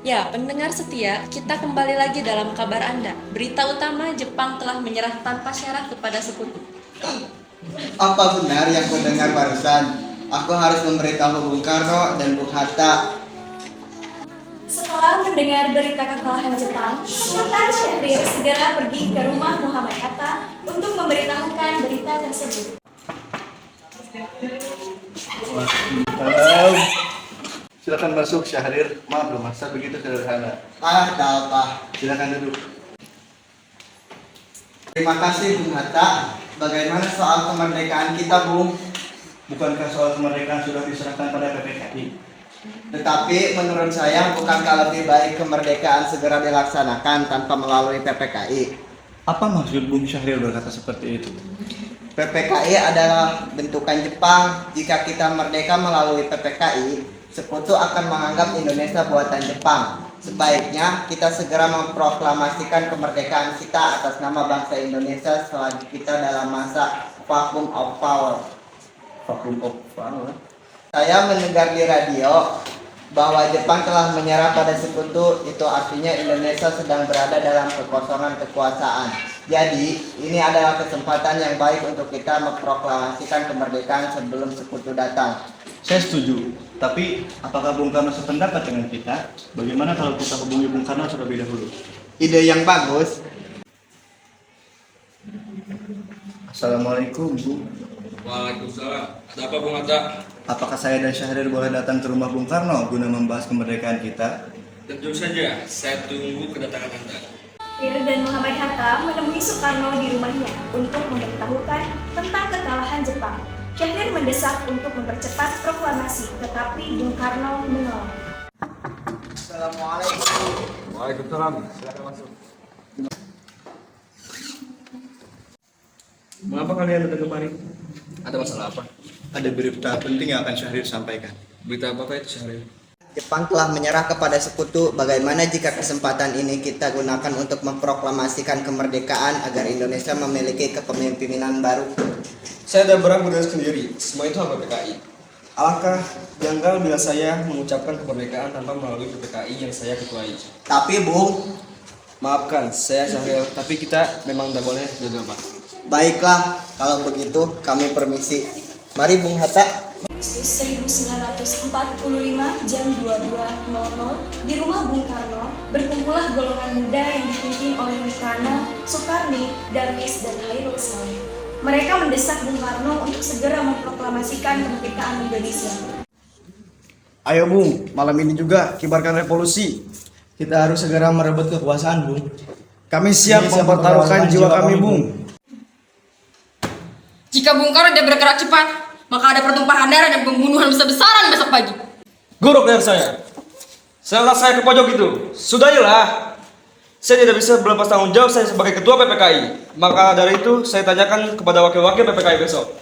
Ya, pendengar setia, kita kembali lagi dalam kabar Anda. Berita utama, Jepang telah menyerah tanpa syarat kepada sekutu. Apa benar yang kudengar barusan? Aku harus memberitahu Bung Karno dan Bung Hatta. Setelah mendengar berita kekalahan Jepang, Sultan Syahrir segera pergi ke rumah Muhammad Hatta untuk memberitahukan berita tersebut. Halo. Silakan masuk Syahrir. Maaf loh, masa begitu sederhana. Tak apa. Silakan duduk. Terima kasih Bung Hatta. Bagaimana soal kemerdekaan kita, Bung? Bukankah soal kemerdekaan sudah diserahkan pada PPKI? Tetapi menurut saya bukankah lebih baik kemerdekaan segera dilaksanakan tanpa melalui PPKI? Apa maksud Bung Syahrir berkata seperti itu? PPKI adalah bentukan Jepang. Jika kita merdeka melalui PPKI, sekutu akan menganggap Indonesia buatan Jepang. Sebaiknya kita segera memproklamasikan kemerdekaan kita atas nama bangsa Indonesia selagi kita dalam masa vacuum of power. Vacuum of power. Saya mendengar di radio bahwa Jepang telah menyerah pada sekutu, itu artinya Indonesia sedang berada dalam kekosongan kekuasaan. Jadi, ini adalah kesempatan yang baik untuk kita memproklamasikan kemerdekaan sebelum sekutu datang. Saya setuju. Tapi apakah Bung Karno sependapat dengan kita? Bagaimana kalau kita hubungi Bung Karno terlebih dahulu? Ide yang bagus. Assalamualaikum, Bu. Waalaikumsalam. Ada apa Bung Hatta? Apakah saya dan Syahrir boleh datang ke rumah Bung Karno guna membahas kemerdekaan kita? Tentu saja, saya tunggu kedatangan Anda. Syahrir dan Muhammad Hatta menemui Soekarno di rumahnya untuk memberitahukan tentang kekalahan Jepang. Syahrir mendesak untuk mempercepat proklamasi, tetapi Bung Karno menolak. Assalamualaikum. Waalaikumsalam. Silakan masuk. Mengapa kalian datang kemari? Ada masalah apa? Ada berita penting yang akan Syahrir sampaikan. Berita apa itu Syahrir? Jepang telah menyerah kepada sekutu. Bagaimana jika kesempatan ini kita gunakan untuk memproklamasikan kemerdekaan agar Indonesia memiliki kepemimpinan baru? Saya dan Bram berdiri sendiri, semua itu hak PPKI. Alangkah janggal bila saya mengucapkan kemerdekaan tanpa melalui PPKI yang saya ketuai. Tapi Bung, Maafkan, saya Syahril, tapi kita memang tidak boleh gegabah. baiklah kalau begitu kami permisi. Mari Bung Hatta. Agustus 1945 jam 22.00 di rumah Bung Karno berkumpullah golongan muda yang dipimpin oleh Bung Karno, Soekarni, Darwis, dan Hairul Saleh. Mereka mendesak Bung Karno untuk segera memproklamasikan kemerdekaan Indonesia. Ayo Bung, malam ini juga kibarkan revolusi. Kita harus segera merebut kekuasaan Bung. Kami siap mempertaruhkan jiwa kami Bung. Jika Bung Karno tidak bergerak cepat, maka ada pertumpahan darah dan pembunuhan besar-besaran besok pagi. Guru dari saya letak saya ke pojok itu. Sudahilah. Saya tidak bisa berlepas tanggung jawab saya sebagai ketua PPKI. Maka dari itu saya tanyakan kepada wakil-wakil PPKI besok.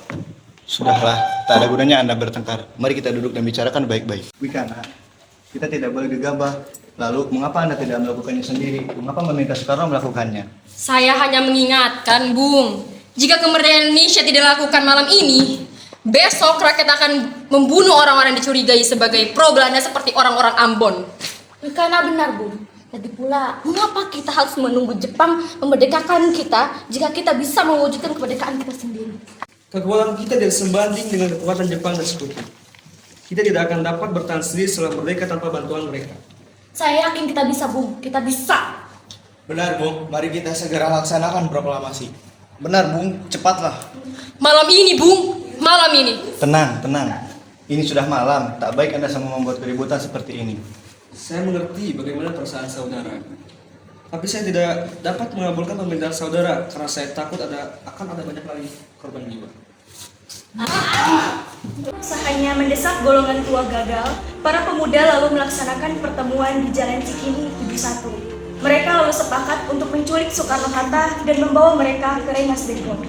Sudahlah, tak ada gunanya Anda bertengkar. Mari kita duduk dan bicarakan baik-baik. Wikana, kita tidak boleh gegabah. Lalu, mengapa Anda tidak melakukannya sendiri? Mengapa meminta Soekarno melakukannya? Saya hanya mengingatkan, Bung, jika kemerdekaan Indonesia tidak dilakukan malam ini, besok rakyat akan membunuh orang-orang yang dicurigai sebagai pro-Belanda seperti orang-orang Ambon. Karena benar, Bung. Lagi pula, mengapa kita harus menunggu Jepang memerdekakan kita jika kita bisa mewujudkan kemerdekaan kita sendiri? Kekuatan kita tidak sebanding dengan kekuatan Jepang dan sekutu. Kita tidak akan dapat bertahan sendiri setelah merdeka tanpa bantuan mereka. Saya yakin kita bisa, Bung. Kita bisa. Benar, Bung. Mari kita segera laksanakan proklamasi. Benar, Bung. Cepatlah. Malam ini, Bung, malam ini. Tenang, tenang. Ini sudah malam. Tak baik Anda sama membuat keributan seperti ini. Saya mengerti bagaimana perasaan saudara. Tapi saya tidak dapat mengabulkan permintaan saudara karena saya takut akan ada banyak lagi korban jiwa. Usahanya mendesak golongan tua gagal, para pemuda lalu melaksanakan pertemuan di Jalan Cikini 71. Mereka lalu sepakat untuk menculik Soekarno-Hatta dan membawa mereka ke Rengas Dengklok.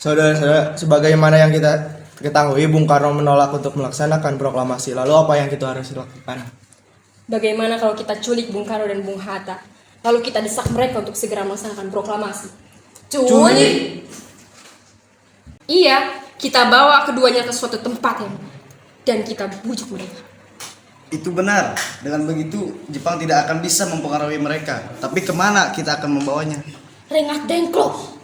Saudara-saudara, sebagaimana yang kita ketahui, Bung Karno menolak untuk melaksanakan proklamasi. Lalu apa yang kita harus lakukan? Bagaimana kalau kita culik Bung Karno dan Bung Hatta, lalu kita desak mereka untuk segera melaksanakan proklamasi? Culik? Iya, kita bawa keduanya ke suatu tempat dan kita bujuk mereka. Itu benar. Dengan begitu, Jepang tidak akan bisa mempengaruhi mereka. Tapi kemana kita akan membawanya? Rengas Dengklok.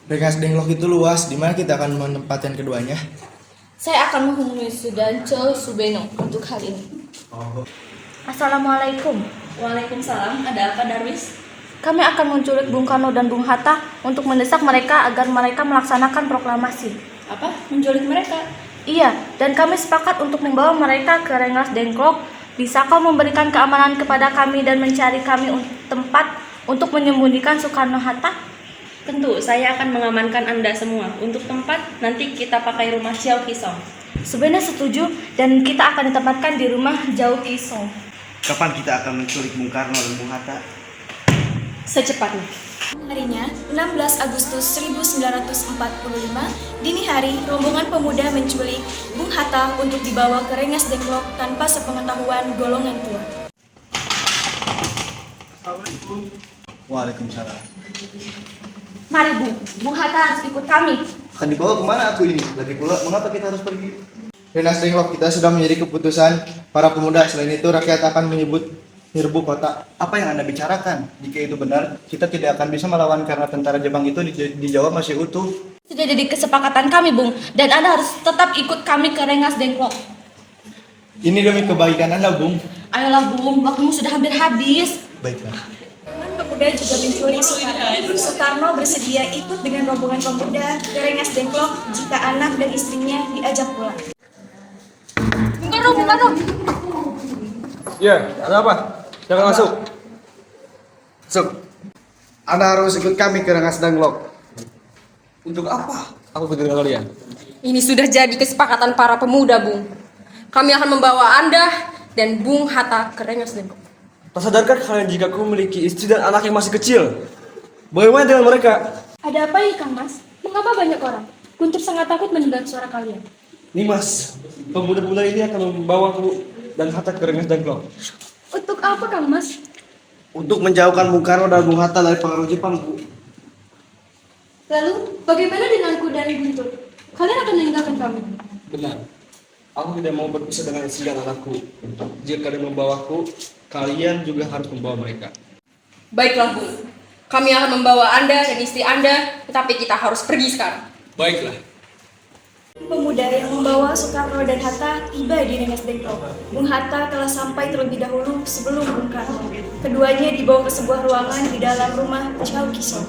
Rengas Dengklok itu luas, di mana kita akan menempatkan keduanya? Saya akan menghubungi Sudanco Subeno untuk hal ini. Assalamualaikum. Waalaikumsalam, ada apa Darwis? Kami akan menculik Bung Karno dan Bung Hatta untuk mendesak mereka agar mereka melaksanakan proklamasi. Apa? Menculik mereka? Iya, dan kami sepakat untuk membawa mereka ke Rengas Dengklok. Bisa kau memberikan keamanan kepada kami dan mencari kami tempat untuk menyembunyikan Soekarno-Hatta? Tentu, saya akan mengamankan Anda semua. Untuk tempat, nanti kita pakai rumah Xiao Kisong. Sebenarnya setuju, dan kita akan ditempatkan di rumah Jauh Kisong. Kapan kita akan menculik Bung Karno dan Bung Hatta? Secepatnya. Harinya, 16 Agustus 1945, dini hari, rombongan pemuda menculik Bung Hatta untuk dibawa ke Rengas Dengklok tanpa sepengetahuan golongan tua. Waalaikumsalam. Mari Bung Hatta harus ikut kami. Akan dibawa kemana aku ini? Lagi pula, mengapa kita harus pergi? Rengas Dengklok kita sudah menjadi keputusan para pemuda. Selain itu rakyat akan menyerbu kota. Apa yang Anda bicarakan? Jika itu benar, kita tidak akan bisa melawan karena tentara Jepang itu di Jawa masih utuh. Sudah jadi kesepakatan kami, Bung, dan Anda harus tetap ikut kami ke Rengas Dengklok. Ini demi kebaikan Anda, Bung. Ayolah, Bung, waktumu sudah hampir habis. Baiklah. Rombongan pemuda juga menculik Soekarno. Soekarno bersedia ikut dengan rombongan pemuda ke Rengas Dengklok jika anak dan istrinya diajak pulang. Bung Karno. Ya, ada apa? Jangan masuk. Masuk. Anda harus ikut kami ke Rengas Dengklok. Untuk apa? Aku ikut dengan kalian. Ini sudah jadi kesepakatan para pemuda, Bung. Kami akan membawa Anda dan Bung Hatta ke Rengas Dengklok. Tak sadarkan kalian jika kau memiliki istri dan anak yang masih kecil? Bagaimana dengan mereka? Ada apa ya, Kang Mas? Mengapa banyak orang? Guntur sangat takut mendengar suara kalian. Nimas, pemuda-pemuda ini akan membawaku dan Hatta ke Rengas Dengklok. Untuk apa, Kang Mas? Untuk menjauhkan Bung Karno dan Bung Hatta dari pengaruh Jepang, Bu. Lalu, bagaimana denganku dan Guntur? Kalian akan meninggalkan kami? Benar. Aku tidak mau berpisah dengan istri dan anakku. Jika kalian membawaku, kalian juga harus membawa mereka. Baiklah, Bung. Kami akan membawa Anda dan istri Anda, tetapi kita harus pergi sekarang. Baiklah. Pemuda yang membawa Soekarno dan Hatta tiba di Rengas Dengklok. Bung Hatta telah sampai terlebih dahulu sebelum Bung Karno. Keduanya dibawa ke sebuah ruangan di dalam rumah Chow Kisong.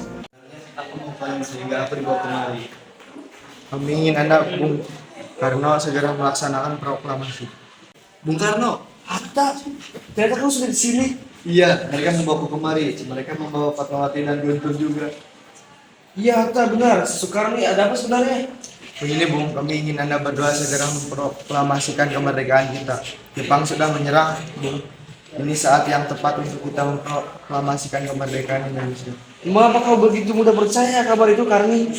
Aku mohon sehingga aku dibawa kemari. Kami ingin Anda, Bung Karno, segera melaksanakan proklamasi. Bung Karno, Hatta, ternyata kau sudah di sini. Iya, mereka membawaku kemari. Mereka membawa Fatmawati dan Guntur juga. Iya, Hatta, benar. Soekarno, ini ada apa sebenarnya? Begini, Bung, kami ingin Anda berdoa segera memproklamasikan kemerdekaan kita. Jepang sudah menyerah, Bung. Ini saat yang tepat untuk kita memproklamasikan kemerdekaan Indonesia. Mengapa kau begitu mudah percaya kabar itu, Karni?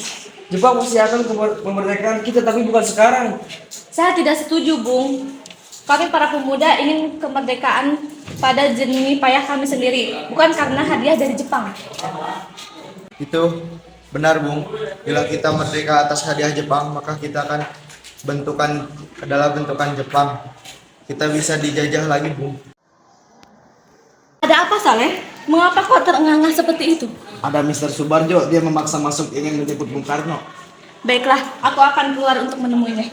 Jepang pasti akan kemerdekaan kita, tapi bukan sekarang. Saya tidak setuju, Bung. Kami para pemuda ingin kemerdekaan pada jernih payah kami sendiri, bukan karena hadiah dari Jepang. Itu benar, Bung. Bila kita merdeka atas hadiah Jepang, maka kita akan adalah bentukan Jepang. Kita bisa dijajah lagi, Bung. Ada apa, Saleh? Mengapa kau terengah-engah seperti itu? Ada Mr. Subarjo, dia memaksa masuk ingin menjemput Bung Karno. Baiklah, aku akan keluar untuk menemuinya.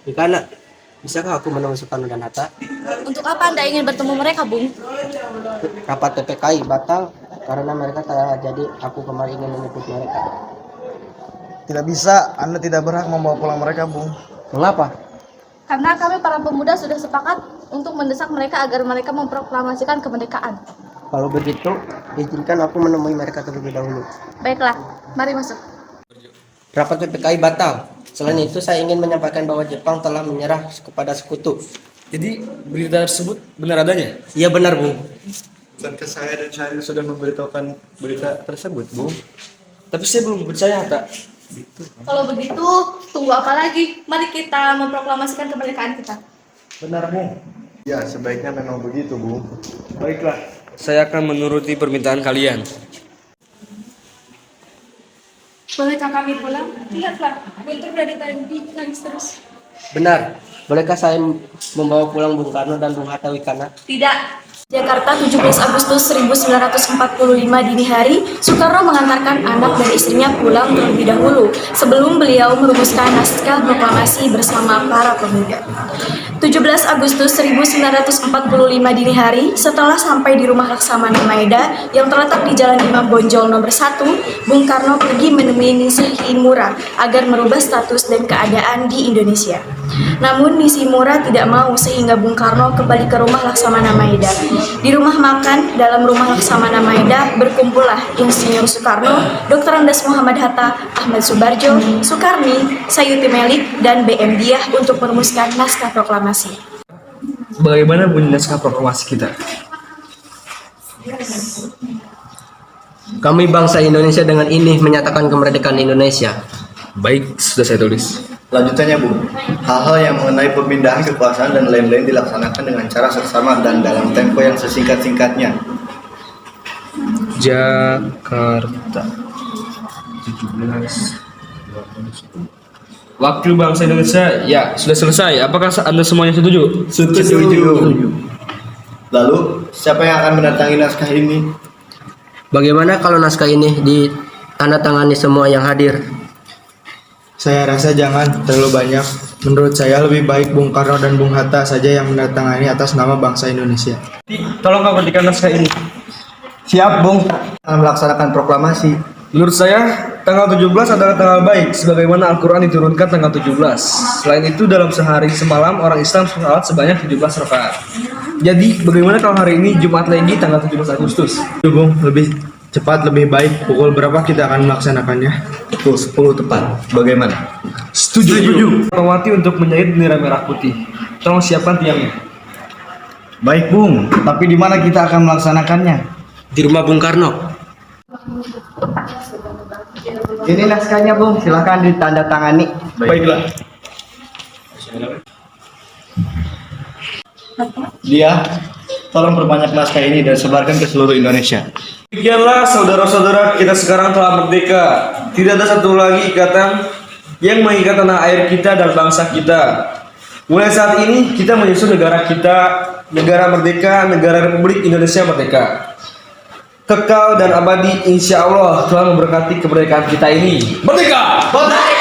Rikana, bisakah aku menemui Soekarno dan Hatta? Untuk apa Anda ingin bertemu mereka, Bung? Rapat PPKI batal karena mereka tak jadi. Aku kemarin ingin menjemput mereka. Tidak bisa, Anda tidak berhak membawa pulang mereka, Bung. Mengapa? Karena kami para pemuda sudah sepakat untuk mendesak mereka agar mereka memproklamasikan kemerdekaan. Kalau begitu, izinkan aku menemui mereka terlebih dahulu. Baiklah, mari masuk. Rapat PPKI batal. Selain itu, saya ingin menyampaikan bahwa Jepang telah menyerah kepada sekutu. Jadi, berita tersebut benar adanya? Iya benar, Bung. Bukankah saya dan Syahril sudah memberitahukan berita tersebut, Bung? Tapi saya belum percaya, Hatta. Kalau begitu, tunggu apa lagi? Mari kita memproklamasikan kemerdekaan kita. Benar, Bung. Ya, sebaiknya memang begitu, Bung. Baiklah, saya akan menuruti permintaan kalian. Bolehkah kami pulang? Lihatlah, Guntur dari tadi nangis terus. Benar. Bolehkah saya membawa pulang Bung Karno dan Bung Hatta Wicana? Tidak. Jakarta 17 Agustus 1945 dini hari, Soekarno mengantarkan anak dan istrinya pulang terlebih dahulu sebelum beliau merumuskan naskah proklamasi bersama para pemuda. 17 Agustus 1945 dini hari, setelah sampai di rumah Laksamana Maeda yang terletak di Jalan Imam Bonjol nomor 1, Bung Karno pergi menemui Nishimura agar merubah status dan keadaan di Indonesia. Namun Nishimura tidak mau sehingga Bung Karno kembali ke rumah Laksamana Maeda. Di rumah makan dalam rumah Laksamana Maeda berkumpullah Insinyur Soekarno, Dr. Andes Muhammad Hatta, Ahmad Subarjo, Sukarni, Sayuti Melik, dan BM Diah untuk merumuskan naskah proklamasi. Bagaimana bunyi naskah proklamasi kita? Kami bangsa Indonesia dengan ini menyatakan kemerdekaan Indonesia. Baik, sudah saya tulis. Lanjutannya Bung, hal-hal yang mengenai pemindahan kekuasaan dan lain-lain dilaksanakan dengan cara seksama dan dalam tempo yang sesingkat-singkatnya. Jakarta 17 Wakil bangsa Indonesia, ya sudah selesai. Apakah Anda semuanya setuju? Setuju. Lalu, siapa yang akan mendatangi naskah ini? Bagaimana kalau naskah ini ditandatangani semua yang hadir? Saya rasa jangan terlalu banyak. Menurut saya lebih baik Bung Karno dan Bung Hatta saja yang mendatangani atas nama bangsa Indonesia. Tolong kau perhatikan naskah ini. Siap Bung, akan melaksanakan proklamasi. Menurut saya, tanggal 17 adalah tanggal baik, sebagaimana Al-Quran diturunkan tanggal 17. Selain itu, dalam sehari semalam, orang Islam sholat sebanyak 17 rakaat. Jadi, bagaimana kalau hari ini Jumat lagi tanggal 17 Agustus? Bung, lebih cepat lebih baik. Pukul berapa kita akan melaksanakannya? Pukul 10 tepat. Bagaimana? Setuju. Mewati untuk menjahit bendera merah putih. Tolong siapkan tiangnya. Baik Bung, tapi di mana kita akan melaksanakannya? Di rumah Bung Karno. Ini naskahnya Bung, silakan ditandatangani. Baiklah. Dia, tolong perbanyak naskah ini dan sebarkan ke seluruh Indonesia. Demikianlah saudara-saudara, kita sekarang telah merdeka. Tidak ada satu lagi ikatan yang mengikat tanah air kita dan bangsa kita. Mulai saat ini kita menyusun negara kita, negara merdeka, negara Republik Indonesia Merdeka. Kekal dan abadi insya Allah telah memberkati kemerdekaan kita ini. Merdeka! Merdeka!